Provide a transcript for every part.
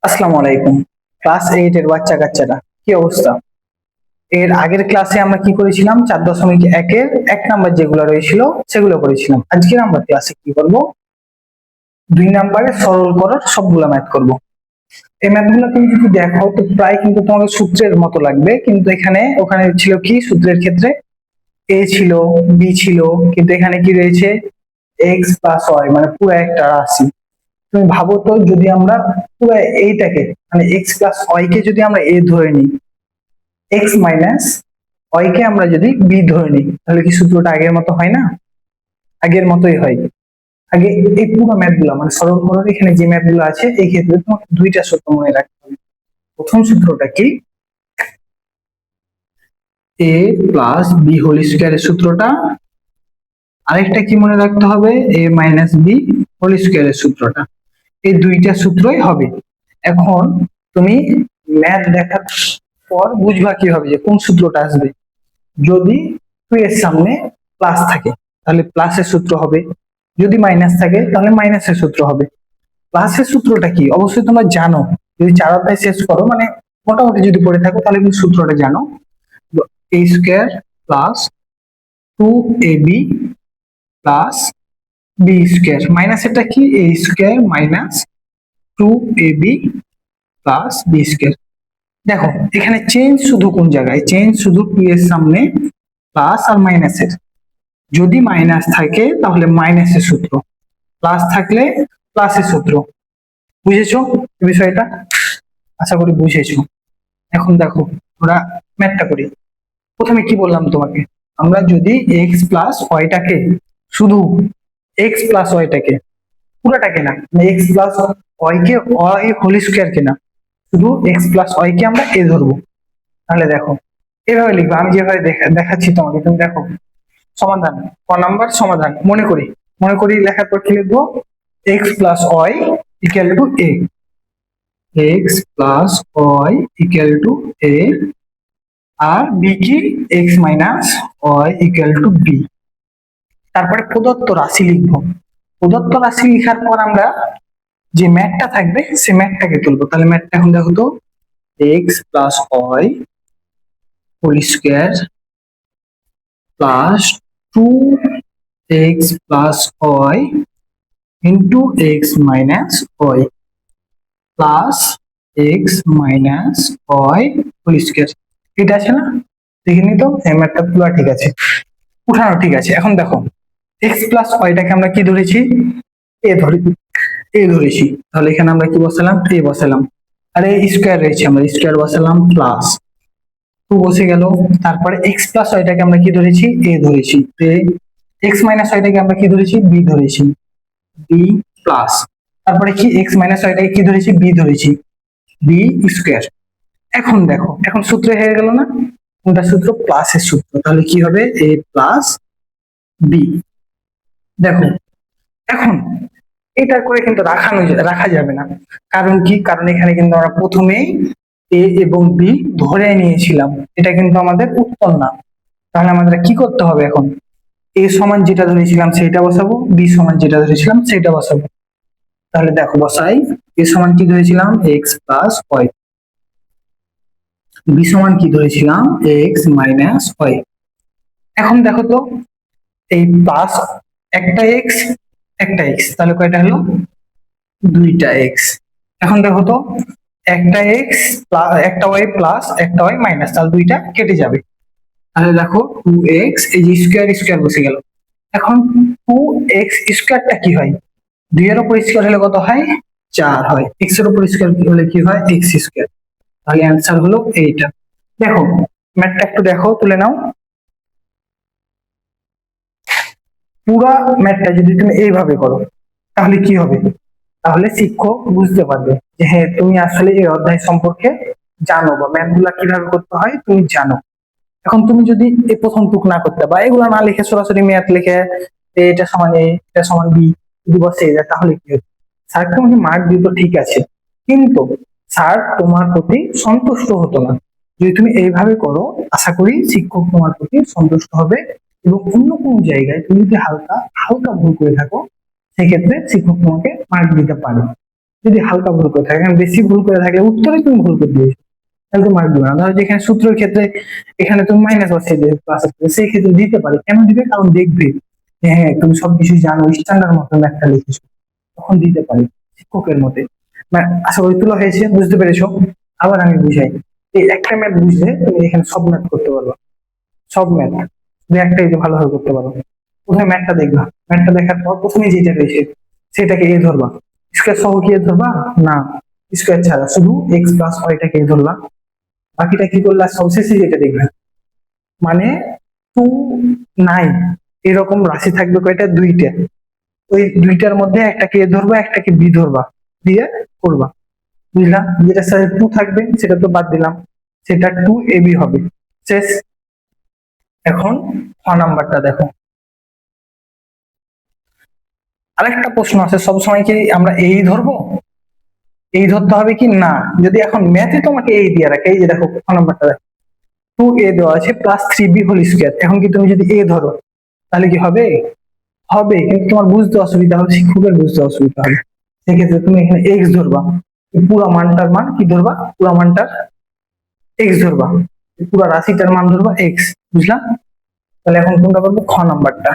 আসসালামু আলাইকুম। ক্লাস 8 এর বাচ্চা কাচ্চারা, কি অবস্থা? এর আগের ক্লাসে আমরা কি করেছিলাম? 4.1 এর 1 নাম্বার যেগুলো রয়েছিল সেগুলো করেছিলাম। আজকে আমরা ক্লাসে কি করব? 2 নাম্বারে সরল করার সবগুলো ম্যাথ করব। এই ম্যাথগুলো তুমি যদি দেখো তো প্রায় কিন্তু তোমাকে সূত্রের মতো লাগবে, কিন্তু ওখানে ছিল কি সূত্রের ক্ষেত্রে এ ছিল, বি ছিল, কিন্তু এখানে কি রয়েছে? এক্স প্লাস ওয়াই, মানে পুরো একটা রাশি। তুমি ভাবো তো, যদি আমরা পুরো এইটাকে মানে এক্স প্লাস ওয়াই কে যদি আমরা এ ধরে নিই, এক্স মাইনাস ওয়াই কে আমরা যদি বি ধরে নিই, তাহলে কি সূত্রটা আগের মতো হয় না? আগের মতোই হয়। আগে এই পুরো ম্যাথ গুলো মানে সরল করার এখানে যে ম্যাথ গুলো আছে, এই ক্ষেত্রে তোমাকে দুইটা সূত্র মনে রাখতে হবে। প্রথম সূত্রটা কি? এ প্লাস বি হোল স্কোয়ারের সূত্রটা। আরেকটা কি মনে রাখতে হবে? এ মাইনাস বি হোল স্কোয়ারের সূত্রটা। এই দুইটা সূত্রই হবে। এখন তুমি ম্যাথ দেখার পর বুঝবা কিভাবে যে কোন সূত্রটা আসবে। যদি 2 এর সামনে প্লাস থাকে তাহলে প্লাসের সূত্র হবে, যদি মাইনাস থাকে তাহলে মাইনাসের সূত্র হবে। প্লাসের সূত্রটা কি অবশ্যই তোমরা জানো, যদি 4 অধ্যায় শেষ করো মানে মোটামুটি যদি পড়ে থাকো তাহলে কিন্তু সূত্রটা জানো। A square plus 2ab plus B square, মাইনাসেরটা কি? A square minus 2ab plus B square. দেখো এখানে চেঞ্জ শুধু কোন জায়গায়? চেঞ্জ শুধু 2 এর সামনে প্লাস আর মাইনাসের। যদি মাইনাস থাকে তাহলে মাইনাসের সূত্র, প্লাস থাকলে প্লাসের সূত্র। বুঝেছো বিষয়টা? আশা করি বুঝেছো। এখন দেখো আমরা ম্যাথটা করি। প্রথমে কি বললাম তোমাকে? আমরা যদি এক্স প্লাস ওয়াইটাকে, শুধু এক্স প্লাস ওয়াইটাকে, পুরোটাকে না, এক্স প্লাস ওয়াই কে ওয়াই হোল স্কোয়ার কে না, শুধু এক্স প্লাস ওয়াই কে আমরা এ ধরবো। তাহলে দেখো এভাবে লিখবো, আমি যেভাবে দেখাচ্ছি তোমাকে, তুমি দেখো। সমাধান, ক নাম্বার সমাধান মনে করি লেখার পর কি লিখবো? X plus Y equal to A. X plus Y equal to A, আর বি কি? X minus Y equal to B. তারপরে প্রদত্ত রাশি লিখবো। প্রদত্ত রাশি লেখার পর আমরা যে ম্যাথটা থাকবে সে ম্যাথটাকে তুলবো। তাহলে ম্যাথটা এখন দেখো তো, x plus y whole square plus 2x plus y into x minus y plus x minus y whole square. এটা আছে না? দেখে নি তো, এই ম্যাথটা পুরো ঠিক আছে, উঠানো ঠিক আছে। এখন দেখো এক্স প্লাস ওয়াইটাকে আমরা কি ধরেছি? এ ধরে এ ধরেছি, তাহলে এখানে আমরা কি বসালাম? এ বসালাম। আর এই স্কোয়ার রয়েছে, আমরা স্কোয়ার বসালাম, প্লাস 2 বসে গেল। তারপরে এক্স প্লাস ওয়াইটাকে আমরা কি ধরেছি? এ ধরেছি। এ এক্স মাইনাস ওয়াইটাকে আমরা কি ধরেছি? বি ধরেছি, বি প্লাস। তারপরে কি? এক্স মাইনাস ওয়াইটাকে কি ধরেছি? বি ধরেছি, বি স্কোয়ার। এখন দেখো, এখন সূত্র হয়ে গেল না? কোনটা সূত্র? প্লাসের সূত্র। তাহলে কি হবে? এ প্লাস বি। দেখো এখন এটা করে কিন্তু রাখা যাবে না। কারণ কি? কারণ এখানে কিন্তু আমরা প্রথমেই এ এবং বি ধরে নিয়েছিলাম, এটা কিন্তু আমাদের উত্তর না। তাহলে আমাদের কি করতে হবে এখন? এ সমান যেটা ধরেছিলাম সেটা বসাবো, বি সমান যেটা ধরেছিলাম সেটা বসাবো। তাহলে দেখো বসাই। এ সমান কি ধরেছিলাম? X plus Y. বি সমান কি ধরেছিলাম? X minus y. এখন দেখো তো, এই প্লাস একটা এক্স একটা এক্স, তাহলে কয়টা হলো? দুইটা এক্স। এখন দেখো তো, একটা এক্স একটা ওয়াই প্লাস একটা ওয়াই মাইনাস, তাহলে দুইটা কেটে যাবে। তাহলে দেখো 2x, এই যে স্কোয়ার স্কোয়ার বসে গেল। এখন 2x স্কোয়ারটা কি হয়? 2 এর উপর স্কোয়ার হলে কত হয়? 4 হয়। x এর উপর স্কোয়ার হলে কি হয়? x square. তাহলে অ্যান্সার হলো এইটা। দেখো ম্যাথটা একটু দেখো, তুলে নাও। পুরা ম্যাথটা যদি তুমি এইভাবে করো তাহলে কি হবে? তাহলে শিক্ষক বুঝতে পারবে যে হ্যাঁ তুমি আসলে এই অধ্যায় সম্পর্কে জানো, বা ম্যাথগুলা কিভাবে করতে হয় তুমি জানো। এখন তুমি যদি এই প্রথম টুক না করতে বা এগুলো না লিখে সরাসরি ম্যাথ লিখে এটা সমান এ, এটা সমান বি যদি বসে যায়, তাহলে কি হবে? স্যার তোমাকে মার্ক দিত ঠিক আছে, কিন্তু স্যার তোমার প্রতি সন্তুষ্ট হতো না। যদি তুমি এইভাবে করো, আশা করি শিক্ষক তোমার প্রতি সন্তুষ্ট হবে। এবং অন্য কোন জায়গায় তুমি যদি হালকা হালকা ভুল করে থাকো, সেক্ষেত্রে শিক্ষক তোমাকে মার্ক দিতে পারে। যদি হালকা ভুল করে থাকে, বেশি ভুল করে থাকলে উত্তরে তুমি ভুল করে দিয়েছো, তাহলে তো মার্ক দিবে না। ধরো যেখানে সূত্রের ক্ষেত্রে এখানে তুমি মাইনাস বসিয়ে দিবে প্লাস, সেই ক্ষেত্রে দিতে পারে। কেন দিবে? কারণ দেখবে যে হ্যাঁ তুমি সবকিছু জানো, স্ট্যান্ডার্ড মতো একটা লিখেছো, তখন দিতে পারে শিক্ষকের মতে। আশা করি তুলা হয়েছে, বুঝতে পেরেছো? আবার আমি বুঝাই, এই একটা ম্যাথ বুঝলে তুমি এখানে সব ম্যাথ করতে পারবে, সব ম্যাথ দু একটাই যে ভালোভাবে করতে পারো। প্রথমে ম্যাথটা দেখবা, ম্যাথটা দেখার পর প্রথমে যেটা রয়েছে সেটাকে এ ধরবা। স্কোয়ার সহ কি এ ধরবা? না, স্কোয়ার ছাড়া শুধু এক্স প্লাস ওয়াইটাকে এ ধরলা। বাকিটা কি করলা? সবশেষে যেটা দেখবে, মানে 2 9 এরকম রাশি থাকবে কয়টা? দুইটা। ওই দুইটার মধ্যে একটাকে এ ধরবা, একটাকে বি ধরবা, দিয়ে করবা। বুঝলাম? যেটা স্যার 2 থাকবে সেটা তো বাদ দিলাম, সেটা 2ab হবে। শেষ। এখন খ নাম্বারটা দেখো। আরেকটা প্রশ্ন আছে, সবসময় কি আমরা এই ধরবো? এই ধরতে হবে কি না? যদি এখন ম্যাথে তোমাকে এই দিয়ে রাখে, এই যে দেখো খ নাম্বারটা দেখো, 2a দেওয়া আছে প্লাস 3b হোল স্কোয়ার। এখন কি তুমি যদি এ ধরো তাহলে কি হবে? হবে, কিন্তু তোমার বুঝতে অসুবিধা হবে, শিক্ষকের বুঝতে অসুবিধা হবে। সেক্ষেত্রে তুমি এখানে এক্স ধরবা, পুরো মানটার মান কি ধরবা? পুরো মানটার এক্স ধরবা, পুরো রাশিটার মান ধরবা এক্স। বুঝলাম? তাহলে এখন কোনটা করবো? খ নাম্বারটা।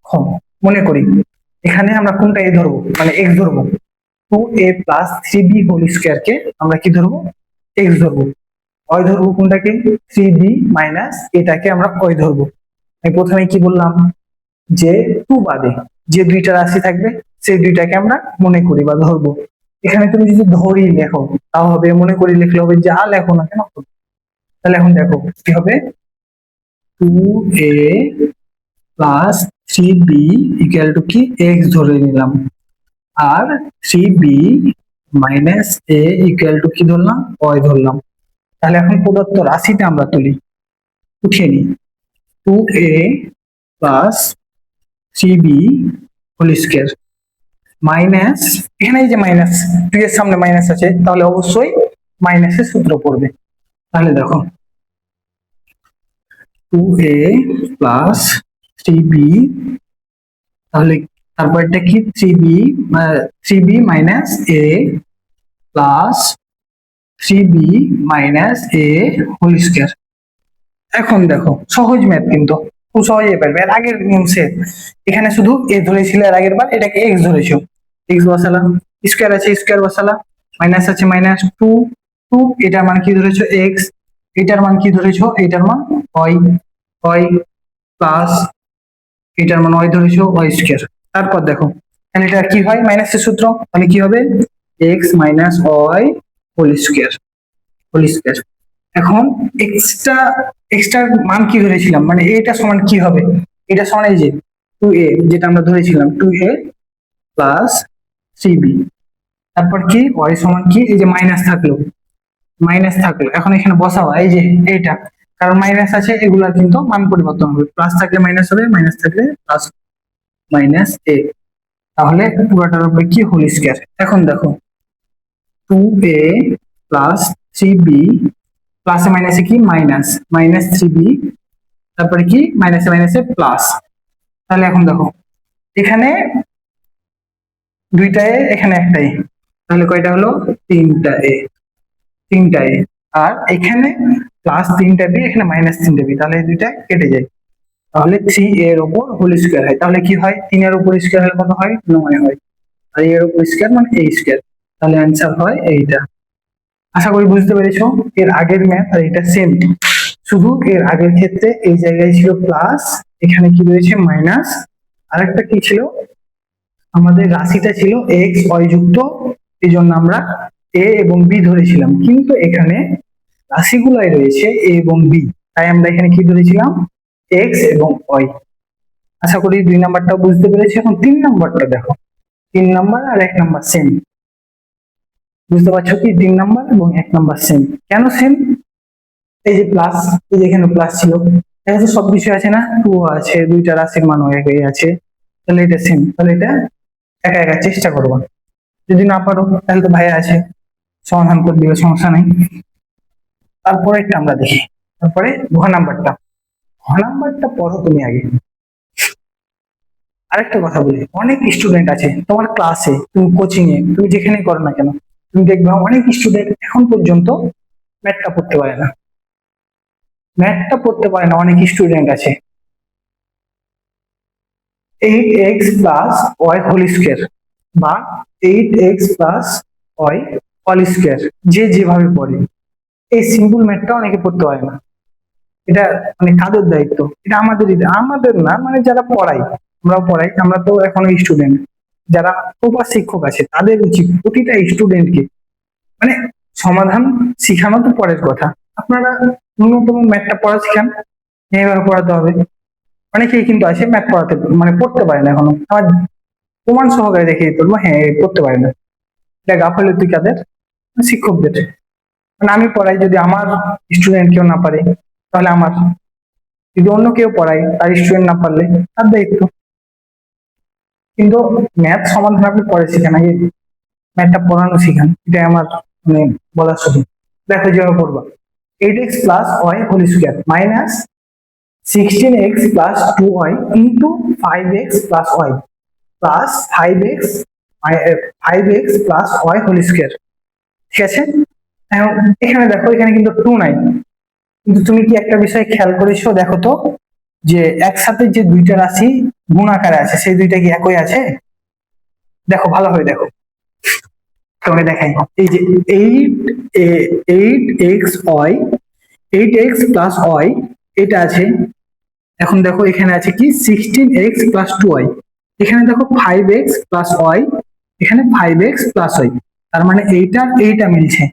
খ, মনে করি এখানে আমরা কোনটা এ ধরবো, মানে এক্স ধরবো। 2a plus 3b whole square কে আমরা কি ধরবো? এক্স ধরবো। অয় ধরবো কোনটাকে? 3b মাইনাস এটাকে আমরা অয় ধরবো। আমি প্রথমে কি বললাম, যে 2 বাদে যে দুইটা রাশি থাকবে সেই দুইটাকে আমরা মনে করি বা ধরবো। এখানে তুমি যদি ধরি লেখো তাও হবে, মনে করি লিখলে হবে, যা লেখো না কেন। তাহলে এখন দেখো কি হবে, 2a plus 3b equal to কি? এক্স ধরে নিলাম। আর 3b minus A equal to কি ধরলাম? ওয়াই ধরলাম। তাহলে এখন প্রদত্ত রাশিটা আমরা তুলি, উঠিয়ে নিই। 2a plus 3b whole square minus, এখানে এই যে মাইনাস 2 এর সামনে মাইনাস আছে, তাহলে অবশ্যই মাইনাসের সূত্র পড়বে। তাহলে দেখো 2a প্লাস 3b, তাহলে তারপরটা কি? 3b মাইনাস এ প্লাস 3b মাইনাস এ হোল স্কোয়ার। এখন দেখো সহজ ম্যাথ, কিন্তু খুব সহজেই পারবে। এর আগের নিয়ম সেম, এখানে শুধু এ ধরেছিল এর আগের বার, এটাকে এক্স ধরেছো, এক্স বসালাম, স্কোয়ার আছে স্কোয়ার বসালাম, মাইনাস আছে মাইনাস 2, এটার মান কি ধরেছো? এক্স, এটার মান কি ধরেছো? এটার মান ওয়াই, ওয়াই প্লাস এটার মান ওয়াই ধরেছো, ওয়াই স্কোয়ার। তারপর দেখো তাহলে এটা কি হয়? মাইনাসের সূত্র, তাহলে কি হবে? X minus y whole square, whole square. এখন এক্সট্রা এক্সট্রার মান কি ধরেছিলাম, মানে এটা সমান কি হবে? এটা সমান এই যে 2a যেটা আমরা ধরেছিলাম, 2a প্লাস 3b। তারপর কি? ওয়াই সমান কি? এই যে মাইনাস থাকলো, মাইনাস থাকলো, এখন এখানে বসাবো এই যে এইটা, কারণ মাইনাস আছে, এগুলার কিন্তু মান পরিবর্তন হবে, প্লাস থাকলে মাইনাস হবে, মাইনাস থাকলে প্লাস, মাইনাস এ। তাহলে পুরোটার উপরে কি? Whole square. এখন দেখো 2a প্লাস 3b, প্লাসে মাইনাসে কি? মাইনাস, মাইনাস 3b, তারপরে কি? মাইনাসে মাইনাসে প্লাস। তাহলে এখন দেখো এখানে দুইটা এ, এখানে একটাই, তাহলে কয়টা হলো? তিনটা এ, তিনটা এ। আর এখানে প্লাস 3টা বি, এখানে মাইনাস 3টা বি, তাহলে এই দুইটা কেটে যায়। তাহলে 3 এর উপর হোল স্কোয়ার হয়, তাহলে কি হয়? 3 এর উপর স্কোয়ার হলে কত হয়? 9 হয়। আর এর উপর স্কোয়ার মানে এই স্কোয়ার, তাহলে অ্যান্সার হয় এইটা। আশা করি বুঝতে পেরেছো। এর আগের ম্যাথ আর এটা সেম, শুধু এর আগের ক্ষেত্রে এই জায়গায় ছিল প্লাস, এখানে কি রয়েছে? মাইনাস। আরেকটা কি ছিল? আমাদের রাশিটা ছিল এক্স ওয়াই যুক্ত, এই জন্য আমরা এ এবং বি ধরেছিলাম, কিন্তু এখানে রাশিগুলাই রয়েছে এ এবং বি, তাই আমরা এখানে কি ধরেছিলাম? এক্স এবং ওয়াই। আশা করি 2 নাম্বারটা বুঝতে পেরেছি। এখন 3 নাম্বারটা দেখো, 3 নাম্বার আর 1 নাম্বার সেম। বুঝতে পারছো কি? 3 নাম্বার এবং 1 নাম্বার সেম। কেন সেম? এই যে প্লাস, এই যে এখানে প্লাস ছিল, এখানে সব বিষয় আছে না, 2 আছে, দুইটা রাশির মান একই আছে, তাহলে এটা সেম। তাহলে এটা একা একা চেষ্টা করবা, যদি না পারো তাহলে তো ভাইয়া আছে, সমাধান করে দিবে, সমস্যা নেই। তারপরে একটা আমরা দেখি, তারপরে ঘ নাম্বারটা। ঘ নাম্বারটা পড়ো তুমি আগে। আরেকটা কথা বলি, অনেক স্টুডেন্ট আছে তোমার ক্লাসে, তুমি কোচিং এ, তুমি যেখানে করো না কেন, তুমি দেখবে অনেক স্টুডেন্ট এখন পর্যন্ত ম্যাথটা পড়তে পারে না। ম্যাথটা পড়তে পারে না, অনেক স্টুডেন্ট আছে। 8x plus y whole square বা 8x plus y whole square, যে যেভাবে পড়ে, এই সিম্পল ম্যাথটা অনেকে পড়তে পারে না। এটা মানে কাদের দায়িত্ব? এটা আমাদেরই, আমাদের না, মানে যারা পড়াই, আমরাও পড়াই, আমরা তো এখনো স্টুডেন্ট, যারা প্রপার শিক্ষক আছে তাদের উচিত প্রতিটা স্টুডেন্টকে মানে সমাধান শিখানো তো পরের কথা, আপনারা ন্যূনতম ম্যাথটা পড়া শিখান, এইভাবে পড়াতে হবে। অনেকেই কিন্তু আছে ম্যাথ পড়াতে মানে পড়তে পারে না এখনো, আমার প্রমাণ সহকারে দেখিয়ে দিতে বলবো, হ্যাঁ পড়তে পারে না। এটা গাফিলতি কাদের? শিক্ষকদের। মানে আমি পড়াই, যদি আমার স্টুডেন্ট কেউ না পারে তাহলে আমার, যদি অন্য কেউ পড়ায় তার স্টুডেন্ট না পারলে তার দায়িত্ব। কিন্তু ম্যাথ সমাধান আপনি পরে শিখেন, আগে ম্যাথটা পড়ানো শিখান, এটাই আমার মানে বলার সুযোগ। দেখো যেভাবে পড়বা, 8x plus y whole square minus 16x plus 2y into 5x plus y plus 5x plus y whole square. ঠিক আছে, এখন এখানে দেখো, এখানে কিন্তু 2 নাই, কিন্তু তুমি কি একটা বিষয় খেয়াল করেছো? দেখো তো, যে একসাথে যে দুইটা রাশি গুণ আকারে আছে, সেই দুইটা কি একই আছে? দেখো ভালোভাবে দেখো, তোমাকে দেখাই। এই যে 8x প্লাস ওয়াই এটা আছে। এখন দেখো এখানে আছে কি 16x প্লাস 2y, এখানে দেখো 5x প্লাস ওয়াই, এখানে 5x প্লাস ওয়াই, তার মানে এইটার এইটা মিলছে,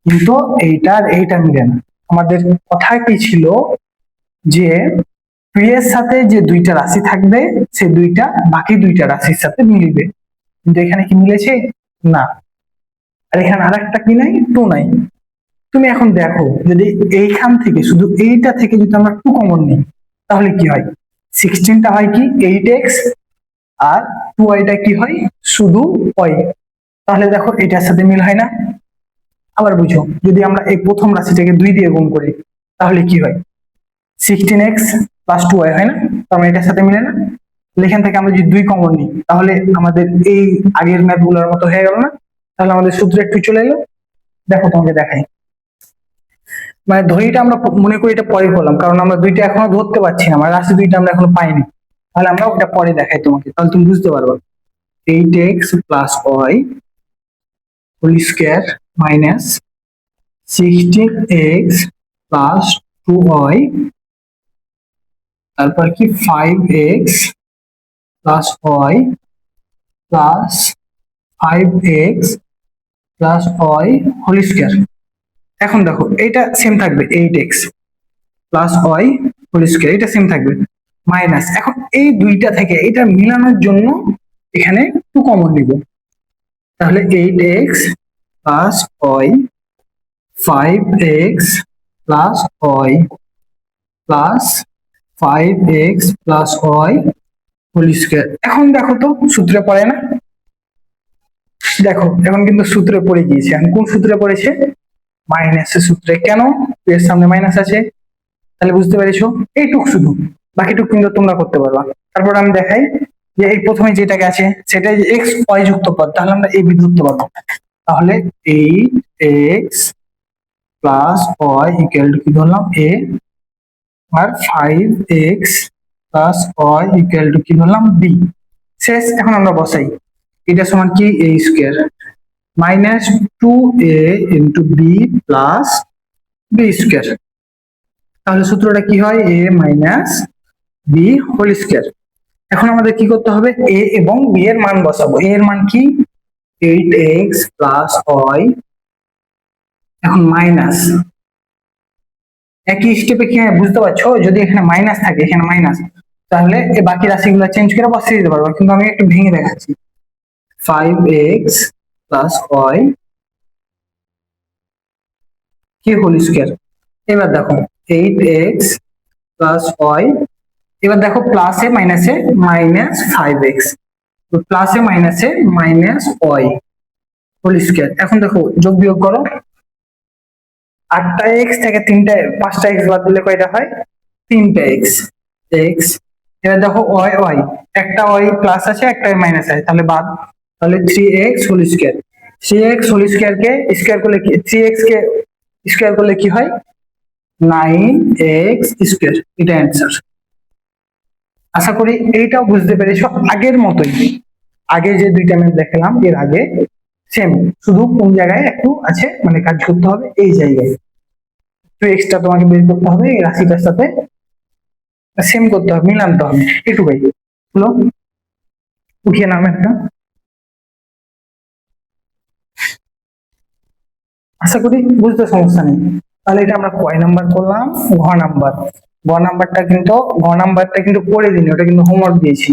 কিন্তু এইটার এইটা মিলে না। আমাদের কথা কি ছিল যে 2 এর সাথে যে দুইটা রাশি থাকবে সে দুইটা বাকি দুইটা রাশির সাথে মিলবে, কিন্তু এখানে কি মিলেছে? না। আর এখানে আরেকটা কি নাই? 2 নাই। তুমি এখন দেখো, যদি এইখান থেকে শুধু এইটা থেকে যদি আমরা 2 কমন নিই তাহলে কি হয়? 16টা হয় কি 8x, আর 2yটা কি হয়? শুধু y। তাহলে দেখো এটার সাথে মিল হয় না। আবার বুঝো, যদি আমরা এই প্রথম রাশিটাকে 2 দিয়ে গুণ করি তাহলে কি হয়? 16x প্লাস 2y হয় না? তার মানে এটার সাথে মিলে না। এখান থেকে আমরা যদি 2 কমন নিই তাহলে আমাদের এই আগের ম্যাথ গুলোর মতো হয়ে গেল না? তাহলে আমাদের সূত্র একটু চলে এলো। দেখো তোমাকে দেখাই, মানে ধরিটা আমরা মনে করি এটা পরে করলাম, কারণ আমরা দুইটা এখনো ধরতে পারছি না, মানে রাশি দুইটা আমরা এখনো পাইনি, তাহলে আমরা ওটা পরে দেখাই তোমাকে, তাহলে তুমি বুঝতে পারবে। 8x plus y whole square minus 16x plus 2y, তারপর কি 5x plus y plus 5x plus y whole square. এখন দেখো এটা সেম থাকবে, 8x plus y whole square, এটা সেম থাকবে, মাইনাস এখন এই দুইটা থেকে এটা মিলানোর জন্য এখানে 2 কমন নিব, তাহলে 8x plus y 5x plus y plus 5x plus y whole square. এখন দেখো তো সূত্রে পড়ে না? দেখো এখন কিন্তু সূত্রে পড়ে গিয়েছে। এখন কোন সূত্রে পড়েছে? মাইনাসের সূত্রে। কেন? এর সামনে মাইনাস আছে, তাহলে বুঝতে পেরেছো? এইটুক শুধু, বাকিটুক কিন্তু তোমরা করতে পারবা। তারপর আমি দেখাই যে এই প্রথমে যেটাকে আছে সেটা যে এক্স ওয়াই যুক্ত পদ, তাহলে আমরা এ বি ধরতে পারবো। তাহলে 8x plus Y equal to কি ধরলাম? এ, আর 5x plus Y equal to কি ধরলাম? বি। শেষ। এখন আমরা বসাই, এটা সমান কি? A square minus 2a into B plus B square. তাহলে সূত্রটা কি হয়? a minus B whole square. এখন আমাদের কি করতে হবে? a এবং b এর মান বসাবো। a এর মান কি? 8x প্লাস ওয়াই, এখন মাইনাস একই স্টেপে কি বুঝতে পারছো? যদি এখানে মাইনাস থাকে, এখানে মাইনাস, তাহলে এই বাকি রাশিগুলো চেঞ্জ করে বসিয়ে দিতে পারবো, কিন্তু আমি একটু ভেঙে দেখাচ্ছি। 5x প্লাস ওয়াই কি হোল স্কোয়ার। এবার দেখো 8x প্লাস ওয়াই, এবার দেখো প্লাসে মাইনাসে মাইনাস 5x, প্লাসে মাইনাসে মাইনাস ওয়াই হোল স্কোয়ার। এখন দেখো যোগ বিয়োগ করো, 8টা এক্স থেকে 5টা এক্স বাদ দিলে কয়টা হয়? 3টা এক্স। এক্স এবার দেখো ওয়াই ওয়াই, একটা ওয়াই প্লাস আছে একটা মাইনাস আছে, তাহলে বাদ। তাহলে 3x whole square, 3x whole square কে স্কয়ার করলে কি, 3x কে স্কয়ার করলে কি হয়, 9x স্কয়ার। এটা অ্যান্সার। আশা করি এইটাও বুঝতে পেরেছো, আগের মতোই, আগে যে দুইটা ম্যাথ দেখালাম এর আগে সেম, শুধু কোন জায়গায় একটু আছে মানে কাজ করতে হবে, এই জায়গায় একটু এক্সট্রা তোমাকে বের করতে হবে, এই রাশিটার সাথে সেম করতে হবে, মিলানতে হবে এটুকুই। হলো, উঠিয়ে নাম একটা। আশা করি বুঝতে সমস্যা নেই। তাহলে এটা আমরা কয় নাম্বার করলাম, ঘ নাম্বার। ঘ নাম্বারটা কিন্তু করে দিনি, ওটা কিন্তু হোমওয়ার্ক দিয়েছি,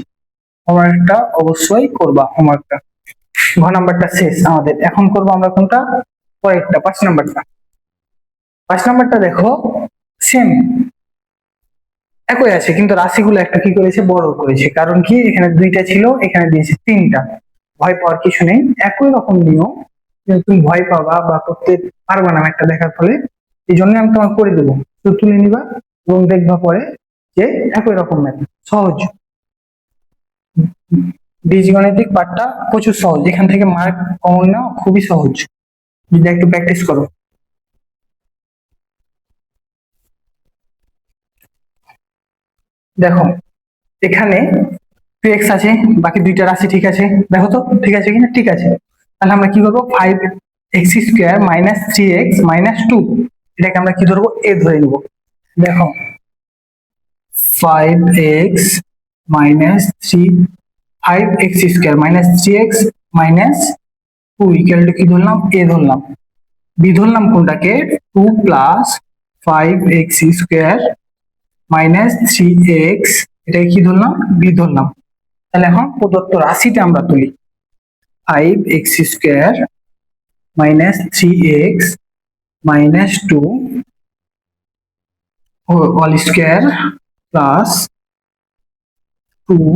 হোমওয়ার্কটা অবশ্যই করবা, হোমওয়ার্কটা। ঘ নাম্বারটা শেষ আমাদের, এখন করবো আমরা কোনটা, পরেরটা 5 নাম্বারটা। 5 নাম্বারটা দেখো সেম একই আছে, কিন্তু রাশিগুলো একটা কি করেছে, বড় করেছে। কারণ কি, এখানে দুইটা ছিল, এখানে দিয়েছে তিনটা। ভয় পাওয়ার কিছু নেই, একই রকম নিয়ম, কিন্তু তুমি ভয় পাবা বা করতে পারবা না একটা দেখার ফলে, এই জন্য আমি তোমাকে করে দেবো, তো তুলে নিবা এবং দেখবা পরে যে একই রকম ম্যাথ, সহজ। বীজগণিতিক পার্টটা প্রচুর সহজ, এখান থেকে মার্ক কমন নাও খুবই সহজ, যদি একটু প্র্যাকটিস করো। দেখো এখানে 2x আছে, বাকি দুইটা রাশি ঠিক আছে, দেখো তো ঠিক আছে কিনা, ঠিক আছে। তাহলে আমরা কি করবো, 5x square minus 3x minus 2, এটাকে আমরা কি ধরবো, a ধরে নিব। দেখো 5x minus 5x square minus 3x minus 2 equal to কি ধরলাম, a ধরলাম। b ধরলাম কোনটাকে, 2 plus 5x square minus 3x, এটাকে কি ধরলাম, b ধরলাম। তাহলে এখন প্রদত্ত রাশিটা আমরা তুলি, 5x square minus 3x minus 2 whole square plus 2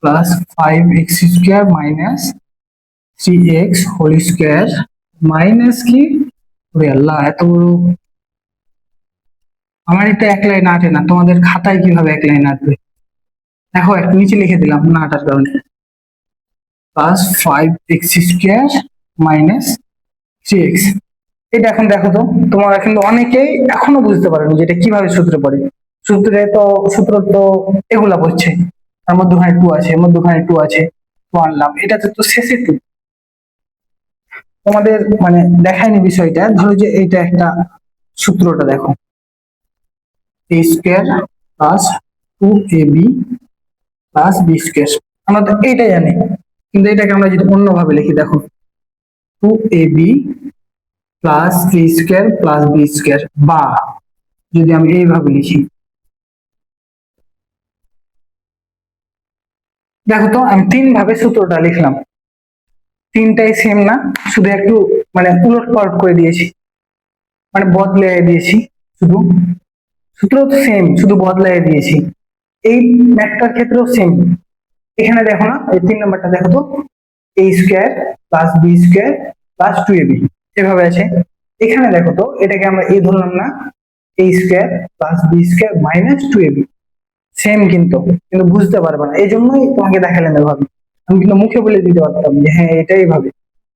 plus 5x square minus 3x whole square minus কি, আল্লাহ এত বড়, আমার এটা এক লাইন আটে না, তোমাদের খাতায় কিভাবে এক লাইন আটবে, দেখো একটু নিচে লিখে দিলাম না আটার কারণে, plus 5x square minus 3x। এটা এখন দেখো তো, তোমরা কিন্তু অনেকেই এখনো বুঝতে পারোনি যে এটা কিভাবে সূত্রে পড়ে। সূত্র তো এগুলা পড়ছে, তার মধ্যে ওখানে 2 আছে, এর মধ্যে ওখানে 2 আছে, 2 আনলাম, এটা তো শেষে 2। তোমাদের মানে দেখায়নি বিষয়টা, ধরো যে এটা একটা সূত্রটা দেখো, a square plus 2ab plus b square, আমরা তো এইটাই জানি, কিন্তু এটাকে আমরা যদি অন্যভাবে লিখি, দেখো 2ab plus a square plus b square, বা যদি আমি এইভাবে লিখি, দেখো তো আমি 3 ভাবে সূত্রটা লিখলাম, তিনটাই সেম না, শুধু একটু মানে উলট পালট করে দিয়েছি, মানে বদলে দিয়েছি, শুধু সূত্র তো সেম, শুধু বদলাই দিয়েছি। এই ম্যাথটার ক্ষেত্রেও সেম, এখানে দেখো না, এই 3 নাম্বারটা দেখো তো, a square plus b square plus 2ab এভাবে আছে। এখানে দেখো তো, এটাকে আমরা a ধরলাম না, a square plus b square minus 2ab, same কিন্তু কিন্তু বুঝতে পারবে না, এই জন্যই তোমাকে দেখালাম এভাবে। আমি কিন্তু মুখে বলে দিতে পারতাম যে হ্যাঁ এটাই ভাবে,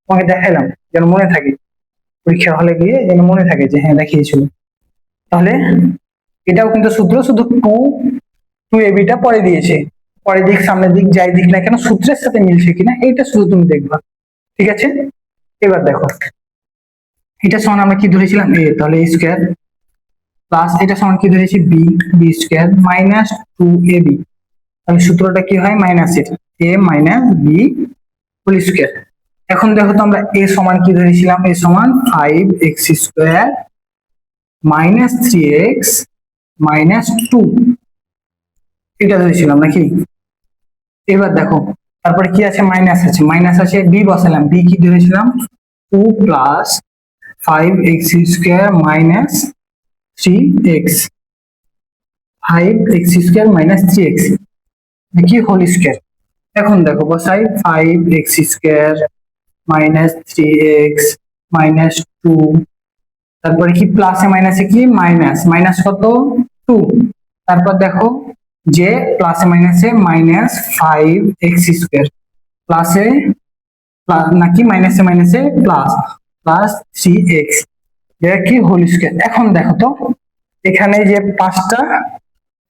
তোমাকে দেখালাম যেন মনে থাকে, পরীক্ষা হলে গিয়ে যেন মনে থাকে যে হ্যাঁ দেখিয়েছিল। তাহলে এটাও কিন্তু সূত্র, শুধু 2ab টা পরে দিয়েছে, পরের দিক সামনের দিক যাই দিক না কেন সূত্রের সাথে মিলছে কিনা এইটা শুধু তুমি দেখবা, ঠিক আছে। এবার দেখো এটা সমান আমরা কি ধরেছিলাম, a, তাহলে a স্কোয়ার প্লাস এটা সমান কি ধরেছি, b স্কোয়ার মাইনাস 2ab, তাহলে সূত্রটা কি হয়, minus a minus b whole square. এখন দেখো তো আমরা a সমান কি ধরেছিলাম, a সমান 5x square minus 3x minus 2, এটা ধরেছিলাম নাকি। এবার দেখো তারপরে কি আছে, মাইনাস আছে, মাইনাস আছে, b বসালাম, b কি ধরেছিলাম, 2 plus 5x square minus 3x, 5x square minus 3x কি হোল স্কোয়ার। এখন দেখো বসাই, 5x square minus 3x minus 2, তারপরে কি প্লাসে মাইনাসে কি মাইনাস, মাইনাস কত 2, তারপর দেখো যে প্লাসে মাইনাসে মাইনাস 5x² প্লাসে নাকি মাইনাসে মাইনাসে প্লাস প্লাস 3x এটা কি হোল স্কয়ার। এখন দেখো তো এখানে যে 5টা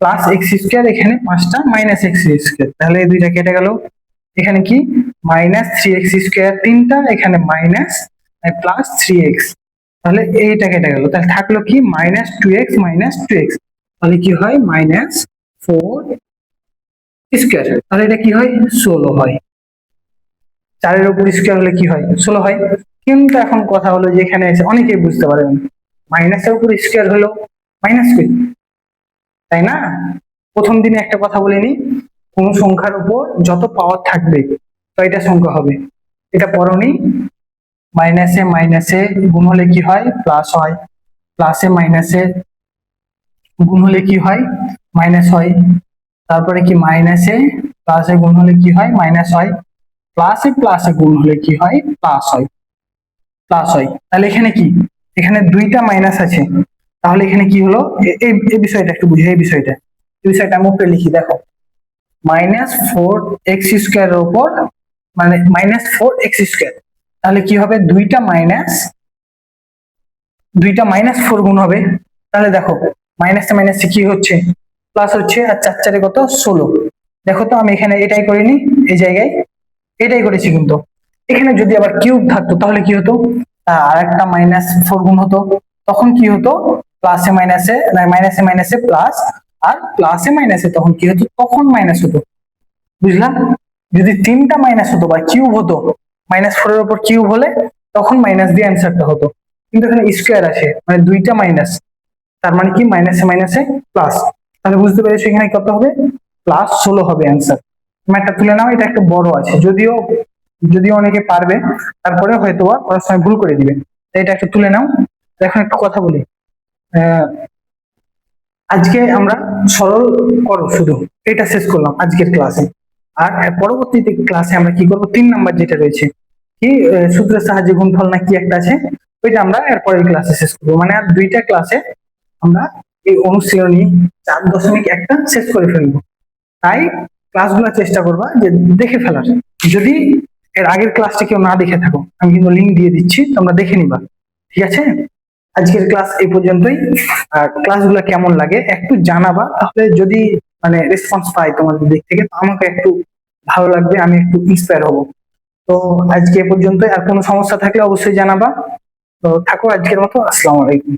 প্লাস x², এখানে 5টা মাইনাস x², তাহলে এই দুইটা কেটে গেল। এখানে কি মাইনাস 3x², 3টা, এখানে মাইনাস প্লাস 3x, তাহলে এইটা কেটে গেল। তাহলে থাকলো কি মাইনাস 2x মাইনাস 2x, তাহলে কি হয় মাইনাস 4²। তাহলে এটা কি হয় 16 হয়। 4-এর উপর স্কয়ার হলে কি হয় 16 হয়। কিন্তু এখন কথা হলো যে এখানে এসে অনেকেই বুঝতে পারেন মাইনাসের উপর স্কয়ার হলো মাইনাস কি, তাই না? প্রথম দিনে একটা কথা বলিনি, কোন সংখ্যার উপর যত পাওয়ার থাকবে কয়টা সংখ্যা হবে, এটা পড়োনি? মাইনাসে মাইনাসে গুণ হলে কি হয় প্লাস হয়, প্লাসে মাইনাসে গুণ হলে কি হয় মাইনাস হয়, তারপরে কি মাইনাসে প্লাসে গুণ হলে কি হয় মাইনাস হয়, প্লাসে প্লাসে গুণ হলে কি হয় প্লাস হয়, প্লাস হয়। তাহলে এখানে কি, এখানে দুইটা মাইনাস আছে, তাহলে এখানে কি হলো এই বিষয়টা একটু বুঝে, এই বিষয়টা আমি উপরে লিখি দেখো, -4x² এর উপর মানে -4x², তাহলে কি হবে দুইটা মাইনাস 4 গুণ হবে, তাহলে দেখো মাইনাসে মাইনাসে কি হচ্ছে প্লাস হচ্ছে, আর 4 কত 16। দেখো তো আমি এখানে এটাই করিনি, এই জায়গায় এটাই করেছি, কিন্তু এখানে যদি আবার কিউব থাকতো তাহলে কি হতো, আর একটা -4 গুণ হতো, তখন কি হতো প্লাসে মাইনাসে মাইনাসে মাইনাসে প্লাস, আর প্লাসে মাইনাসে তখন কি হতো তখন মাইনাস হতো, বুঝলাম? যদি 3টা মাইনাস হতো বা কিউব হতো, -4 এর উপর কিউব হলে তখন মাইনাস দিয়ে অ্যান্সারটা হতো, কিন্তু এখানে স্কয়ার আছে মানে দুইটা মাইনাস, তার মানে কি মাইনাসে মাইনাসে প্লাস, তাহলে বুঝতে পেরেছো এখানে কত হবে +16 হবে অ্যান্সার। ম্যাথটা তুলে নাও, এটা একটু বড় আছে, যদিও যদিও অনেকে পারবে, তারপরে হয়তো করার সময় ভুল করে দিবে, এটা একটু তুলে নাও। এখন একটু কথা বলি, আজকে আমরা সরল করো শুধু এটা শেষ করলাম আজকের ক্লাসে, আর পরবর্তীতে ক্লাসে আমরা কি করব 3 নাম্বার যেটা রয়েছে কি সূত্রের সাহায্যে গুণফল না কি একটা আছে, ওইটা আমরা এর পরের ক্লাসে শেষ করবো, মানে আর দুইটা ক্লাসে আমরা এই অনুশীলনী 4.1টা শেষ করে ফেলবো। তাই ক্লাসগুলো চেষ্টা করবা যে দেখে ফেলার, যদি এর আগের ক্লাসটা কেউ না দেখে থাকো আমি কিন্তু লিংক দিয়ে দিচ্ছি, তোমরা দেখে নিবা, ঠিক আছে? আজকের ক্লাস এই পর্যন্তই। আর ক্লাসগুলো কেমন লাগে একটু জানাবা, তাহলে যদি মানে রেসপন্স পাই তোমাদের দিক থেকে তো আমাকে একটু ভালো লাগবে, আমি একটু ইন্সপায়ার হব। তো আজকে এ পর্যন্তই, আর কোনো সমস্যা থাকলে অবশ্যই জানাবা। তো থাকো আজকের মতো, আসসালামু আলাইকুম।